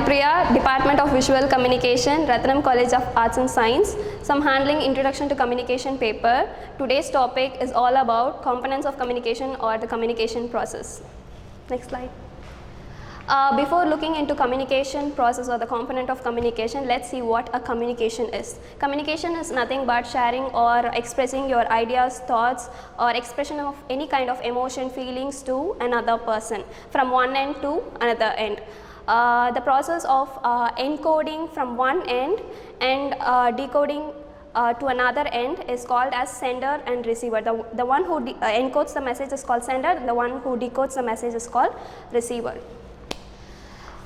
Priya, Department of Visual Communication, Ratnam College of Arts and Science. So I'm handling Introduction to Communication paper. Today's topic is all about components of communication or the communication process. Next slide. Before looking into communication process or the component of communication, let's see what a communication is. Communication is nothing but sharing or expressing your ideas, thoughts, or expression of any kind of emotion, feelings to another person from one end to another end. The process of encoding from one end and decoding to another end is called as sender and receiver. The one who encodes the message is called sender, the one who decodes the message is called receiver.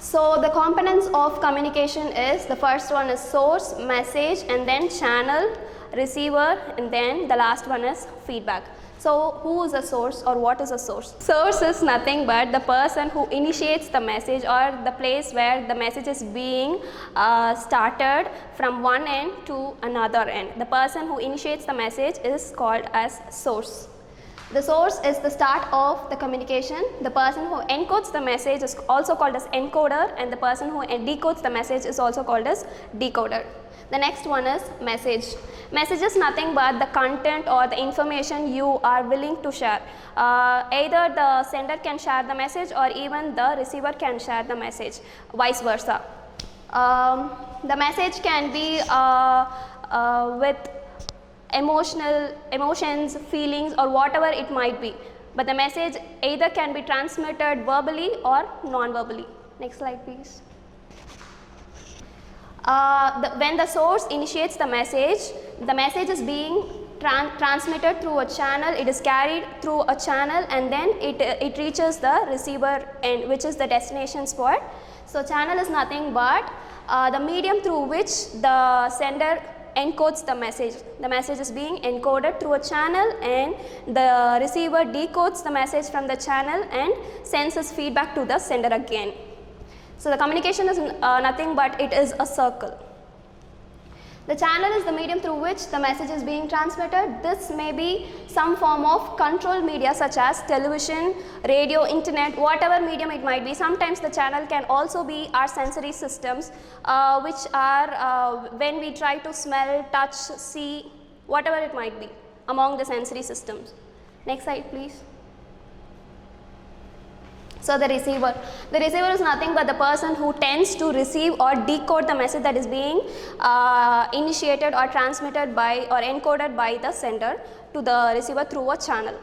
So the components of communication is, the first one is source, message, and then channel, receiver, and then the last one is feedback. So who is a source or what is a source? Source is nothing but the person who initiates the message or the place where the message is being started from one end to another end. The person who initiates the message is called as source. The source is the start of the communication. The person who encodes the message is also called as encoder, and the person who decodes the message is also called as decoder. The next one is message. Message is nothing but the content or the information you are willing to share. Either the sender can share the message or even the receiver can share the message, vice versa. The message can be with emotions, feelings, or whatever it might be, but the message either can be transmitted verbally or non-verbally. Next slide please. When the source initiates the message is being transmitted through a channel, it is carried through a channel, and then it reaches the receiver end, which is the destination spot. So channel is nothing but the medium through which the sender encodes the message. The message is being encoded through a channel, and the receiver decodes the message from the channel and sends its feedback to the sender again. So the communication is nothing but it is a circle. The channel is the medium through which the message is being transmitted. This may be some form of controlled media such as television, radio, internet, whatever medium it might be. Sometimes the channel can also be our sensory systems, which are when we try to smell, touch, see, whatever it might be among the sensory systems. Next slide please. So the receiver is nothing but the person who tends to receive or decode the message that is being initiated or transmitted by or encoded by the sender to the receiver through a channel.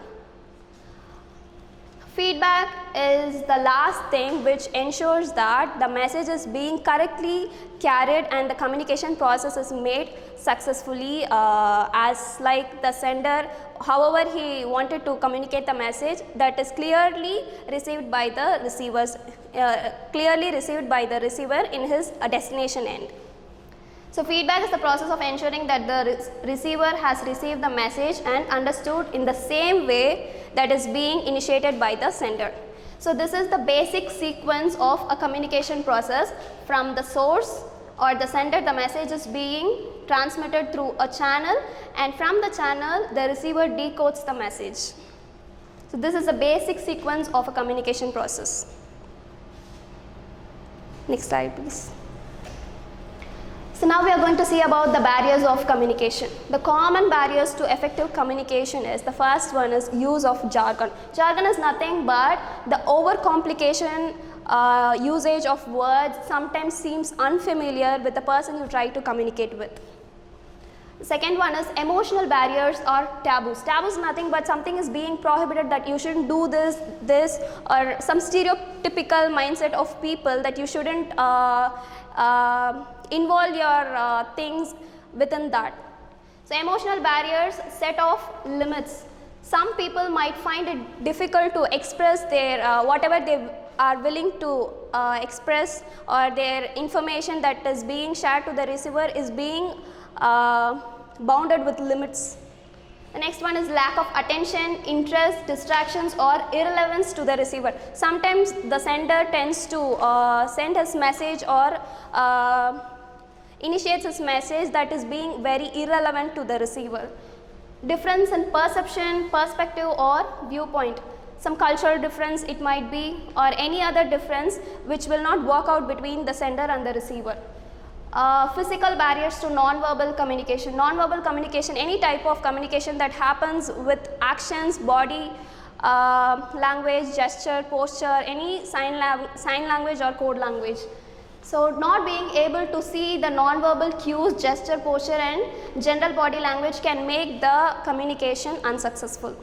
Feedback is the last thing which ensures that the message is being correctly carried and the communication process is made successfully, as like the sender, however he wanted to communicate the message, that is clearly received by the receiver in his destination end. So feedback is the process of ensuring that the receiver has received the message and understood in the same way that is being initiated by the sender. So this is the basic sequence of a communication process. From the source or the sender, the message is being transmitted through a channel, and from the channel the receiver decodes the message. So this is the basic sequence of a communication process. Next slide please. So now we are going to see about the barriers of communication. The common barriers to effective communication is, the first one is use of jargon. Jargon is nothing but the overcomplication usage of words sometimes seems unfamiliar with the person you try to communicate with. The second one is emotional barriers or taboos. Taboos is nothing but something is being prohibited, that you shouldn't do this, or some stereotypical mindset of people that you shouldn't involve your things within that. So emotional barriers set off limits. Some people might find it difficult to express their whatever they are willing to express, or their information that is being shared to the receiver is being bounded with limits. The next one is lack of attention, interest, distractions, or irrelevance to the receiver. Sometimes the sender tends to send his message or initiates his message that is being very irrelevant to the receiver. Difference in perception, perspective, or viewpoint. some cultural difference it might be, or any other difference which will not work out between the sender and the receiver. Physical barriers to non-verbal communication. Non-verbal communication, any type of communication that happens with actions, body, language, gesture, posture, any sign language or code language. So not being able to see the non-verbal cues, gesture, posture and general body language can make the communication unsuccessful.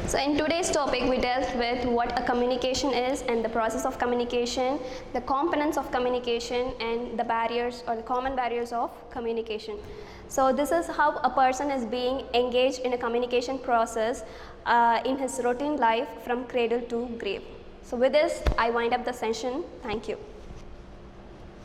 So in today's topic we dealt with what a communication is and the process of communication, the components of communication and the barriers or the common barriers of communication. So this is how a person is being engaged in a communication process in his routine life from cradle to grave. So with this I wind up the session. Thank you.